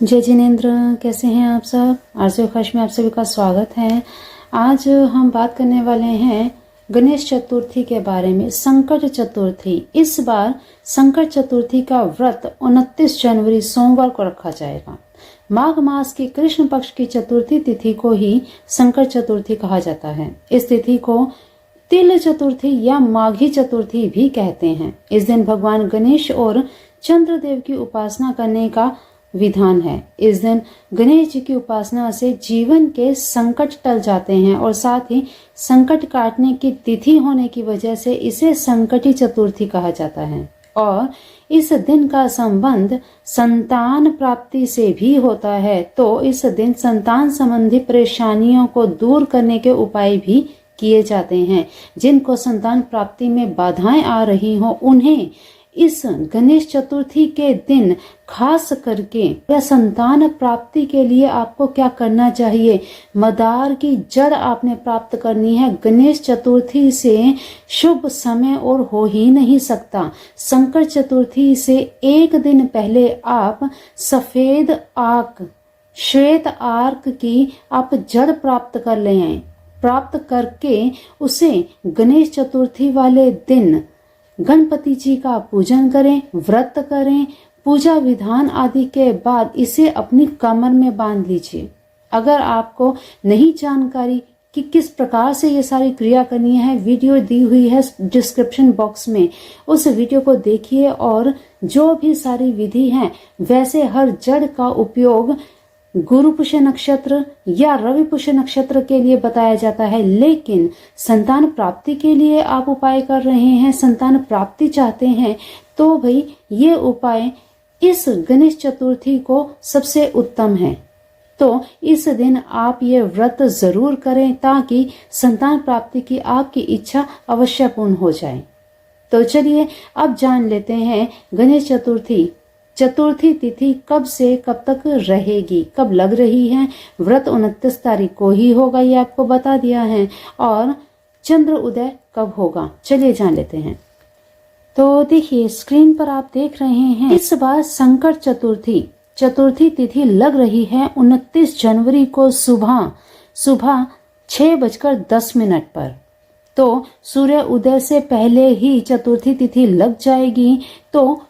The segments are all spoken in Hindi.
जय जिनेन्द्र, कैसे हैं आप सब। आरजे खश में आप सभी का स्वागत है। आज हम बात करने वाले हैं गणेश चतुर्थी के बारे में। संकट चतुर्थी, इस बार संकट चतुर्थी का व्रत 29 जनवरी सोमवार को रखा जाएगा। माघ मास की कृष्ण पक्ष की चतुर्थी तिथि को ही संकट चतुर्थी कहा जाता है। इस तिथि को तिल चतुर्थी या माघी चतुर्थी भी कहते हैं। इस दिन भगवान गणेश और चंद्रदेव की उपासना करने का विधान है। इस दिन गणेश जी की उपासना से जीवन के संकट टल जाते हैं और साथ ही संकट काटने की तिथि होने की वजह से इसे संकटी चतुर्थी कहा जाता है। और इस दिन का संबंध संतान प्राप्ति से भी होता है, तो इस दिन संतान संबंधी परेशानियों को दूर करने के उपाय भी किए जाते हैं। जिनको संतान प्राप्ति में बाधाएं आ रही हो, उन्हें इस गणेश चतुर्थी के दिन खास करके या संतान प्राप्ति के लिए आपको क्या करना चाहिए। मदार की जड़ आपने प्राप्त करनी है। गणेश चतुर्थी से शुभ समय और हो ही नहीं सकता। संकट चतुर्थी से एक दिन पहले आप सफेद आक, श्वेत आर्क की आप जड़ प्राप्त कर ले आए। प्राप्त करके उसे गणेश चतुर्थी वाले दिन गणपति जी का पूजन करें, व्रत करें। पूजा विधान आदि के बाद इसे अपनी कमर में बांध लीजिए। अगर आपको नहीं जानकारी कि किस प्रकार से ये सारी क्रिया करनी है, वीडियो दी हुई है डिस्क्रिप्शन बॉक्स में, उस वीडियो को देखिए। और जो भी सारी विधि है, वैसे हर जड़ का उपयोग गुरु पुष्य नक्षत्र या रवि पुष्य नक्षत्र के लिए बताया जाता है। लेकिन संतान प्राप्ति के लिए आप उपाय कर रहे हैं, संतान प्राप्ति चाहते हैं, तो भाई ये उपाय इस गणेश चतुर्थी को सबसे उत्तम है। तो इस दिन आप ये व्रत जरूर करें ताकि संतान प्राप्ति की आपकी इच्छा अवश्य पूर्ण हो जाए। तो चलिए अब जान लेते हैं गणेश चतुर्थी तिथि कब से कब तक रहेगी, कब लग रही है। व्रत 29 तारीख को ही होगा, ये आपको बता दिया है। और चंद्र उदय कब होगा, चलिए जान लेते हैं। तो देखिए स्क्रीन पर आप देख रहे हैं, इस बार संकट चतुर्थी तिथि लग रही है 29 जनवरी को सुबह 6:10 पर। तो सूर्य उदय से पहले ही चतुर्थी तिथि लग जाएगी। तो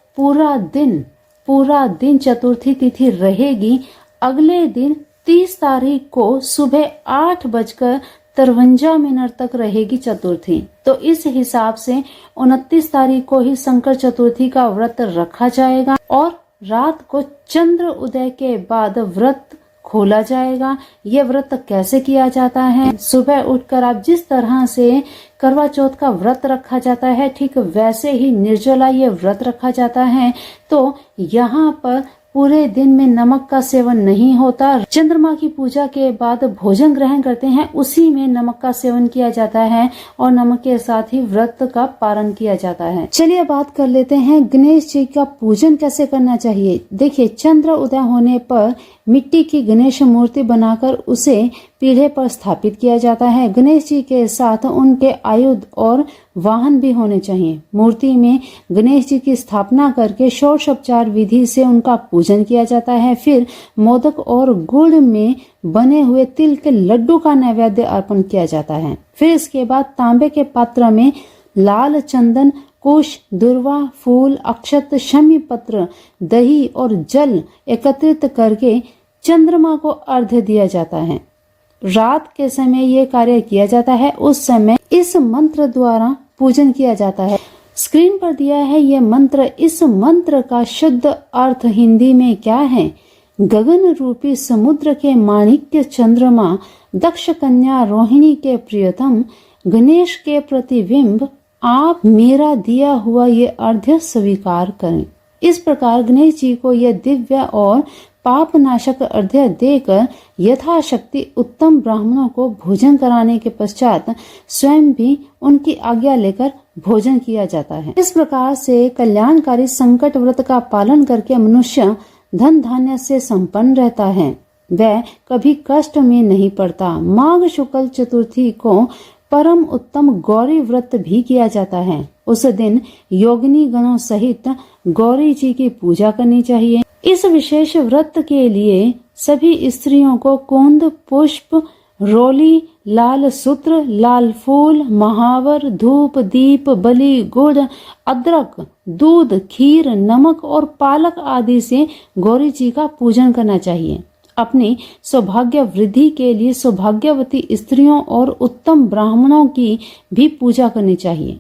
पूरा दिन चतुर्थी तिथि रहेगी। अगले दिन 30 तारीख को सुबह 8:53 तक रहेगी चतुर्थी। तो इस हिसाब से 29 तारीख को ही संकट चतुर्थी का व्रत रखा जाएगा और रात को चंद्र उदय के बाद व्रत खोला जाएगा। ये व्रत कैसे किया जाता है, सुबह उठकर आप जिस तरह से करवा चौथ का व्रत रखा जाता है, ठीक वैसे ही निर्जला ये व्रत रखा जाता है। तो यहाँ पर पूरे दिन में नमक का सेवन नहीं होता। चंद्रमा की पूजा के बाद भोजन ग्रहण करते हैं, उसी में नमक का सेवन किया जाता है और नमक के साथ ही व्रत का पालन किया जाता है। चलिए बात कर लेते हैं गणेश जी का पूजन कैसे करना चाहिए। देखिए चंद्र उदय होने पर मिट्टी की गणेश मूर्ति बनाकर उसे पीढ़े पर स्थापित किया जाता है। गणेश जी के साथ उनके आयुध और वाहन भी होने चाहिए। मूर्ति में गणेश जी की स्थापना करके षोडशोपचार विधि से उनका पूजन किया जाता है। फिर मोदक और गुड़ में बने हुए तिल के लड्डू का नैवेद्य अर्पण किया जाता है। फिर इसके बाद तांबे के पात्र में लाल चंदन, कुश, दुर्वा, फूल, अक्षत, शमी पत्र, दही और जल एकत्रित करके चंद्रमा को अर्घ्य दिया जाता है। रात के समय ये कार्य किया जाता है। उस समय इस मंत्र द्वारा पूजन किया जाता है। स्क्रीन पर दिया है ये मंत्र। इस मंत्र का शुद्ध अर्थ हिंदी में क्या है। गगन रूपी समुद्र के माणिक्य चंद्रमा, दक्ष कन्या रोहिणी के प्रियतम, गणेश के प्रतिबिंब, आप मेरा दिया हुआ ये अर्घ्य स्वीकार करें। इस प्रकार गणेश जी को यह दिव्य और पाप नाशक अर्घ्य देकर यथाशक्ति उत्तम ब्राह्मणों को भोजन कराने के पश्चात स्वयं भी उनकी आज्ञा लेकर भोजन किया जाता है। इस प्रकार से कल्याणकारी संकट व्रत का पालन करके मनुष्य धन धान्य से संपन्न रहता है, वह कभी कष्ट में नहीं पड़ता। माघ शुक्ल चतुर्थी को परम उत्तम गौरी व्रत भी किया जाता है। उस दिन योगिनी गणों सहित गौरी जी की पूजा करनी चाहिए। इस विशेष व्रत के लिए सभी स्त्रियों को कुंद, पुष्प, रोली, लाल सूत्र, लाल फूल, महावर, धूप, दीप, बलि, गुड़, अदरक, दूध, खीर, नमक और पालक आदि से गौरी जी का पूजन करना चाहिए। अपनी सौभाग्य वृद्धि के लिए सौभाग्यवती स्त्रियों और उत्तम ब्राह्मणों की भी पूजा करनी चाहिए।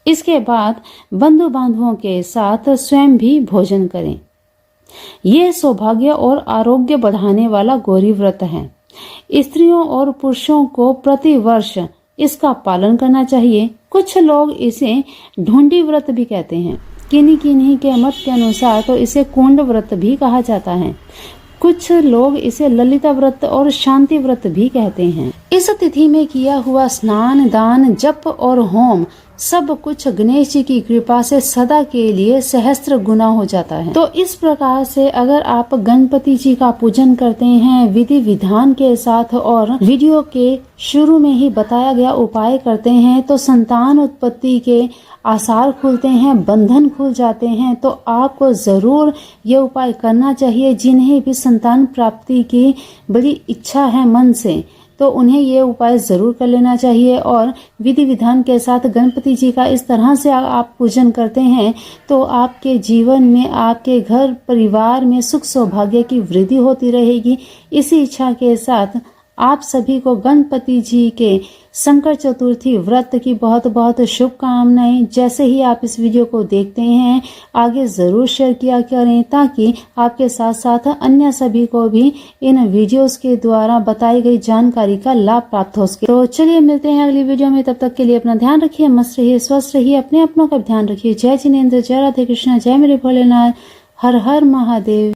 इसके बाद बंधु बांधवों के साथ स्वयं भी भोजन करें। यह सौभाग्य और आरोग्य बढ़ाने वाला गौरी व्रत है। स्त्रियों और पुरुषों को प्रति वर्ष इसका पालन करना चाहिए। कुछ लोग इसे ढूंढी व्रत भी कहते हैं। किन्हीं के मत के अनुसार तो इसे कुंड व्रत भी कहा जाता है। कुछ लोग इसे ललिता व्रत और शांति व्रत भी कहते हैं। इस तिथि में किया हुआ स्नान, दान, जप और होम सब कुछ गणेश जी की कृपा से सदा के लिए सहस्त्र गुना हो जाता है। तो इस प्रकार से अगर आप गणपति जी का पूजन करते हैं विधि विधान के साथ और वीडियो के शुरू में ही बताया गया उपाय करते हैं तो संतान उत्पत्ति के आसार खुलते हैं, बंधन खुल जाते हैं। तो आपको जरूर ये उपाय करना चाहिए। जिन्हें भी संतान प्राप्ति की बड़ी इच्छा है मन से, तो उन्हें ये उपाय जरूर कर लेना चाहिए। और विधि विधान के साथ गणपति जी का इस तरह से आप पूजन करते हैं तो आपके जीवन में, आपके घर परिवार में सुख सौभाग्य की वृद्धि होती रहेगी। इसी इच्छा के साथ आप सभी को गणपति जी के संकट चतुर्थी व्रत की बहुत बहुत शुभकामनाएं। जैसे ही आप इस वीडियो को देखते हैं आगे जरूर शेयर किया करें ताकि आपके साथ साथ अन्य सभी को भी इन वीडियोस के द्वारा बताई गई जानकारी का लाभ प्राप्त हो सके। तो चलिए मिलते हैं अगली वीडियो में। तब तक के लिए अपना ध्यान रखिए, मस्त रहिए, स्वस्थ रहिए, अपने अपनों का ध्यान रखिए। जय जिनेन्द्र, जय राधे कृष्ण, जय मेरे भोलेनाथ, हर हर महादेव।